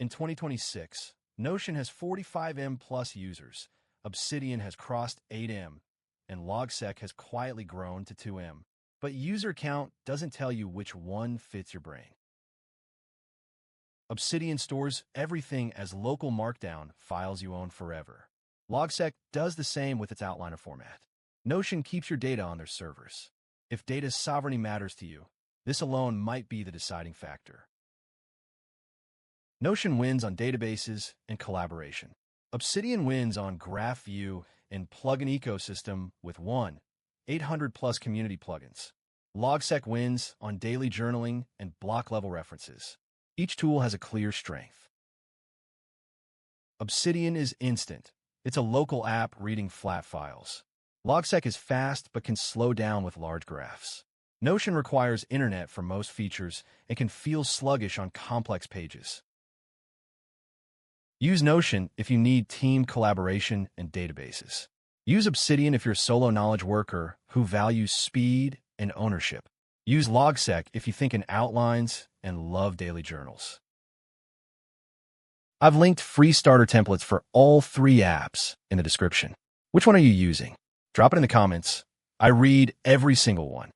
In 2026, Notion has 45M plus users, Obsidian has crossed 8M, and Logseq has quietly grown to 2M. But user count doesn't tell you which one fits your brain. Obsidian stores everything as local markdown files you own forever. Logseq does the same with its outliner format. Notion keeps your data on their servers. If data's sovereignty matters to you, this alone might be the deciding factor. Notion wins on databases and collaboration. Obsidian wins on graph view and plugin ecosystem with 800 plus community plugins. Logseq wins on daily journaling and block-level references. Each tool has a clear strength. Obsidian is instant. It's a local app reading flat files. Logseq is fast but can slow down with large graphs. Notion requires internet for most features and can feel sluggish on complex pages. Use Notion if you need team collaboration and databases. Use Obsidian if you're a solo knowledge worker who values speed and ownership. Use Logseq if you think in outlines and love daily journals. I've linked free starter templates for all 3 apps in the description. Which one are you using? Drop it in the comments. I read every single one.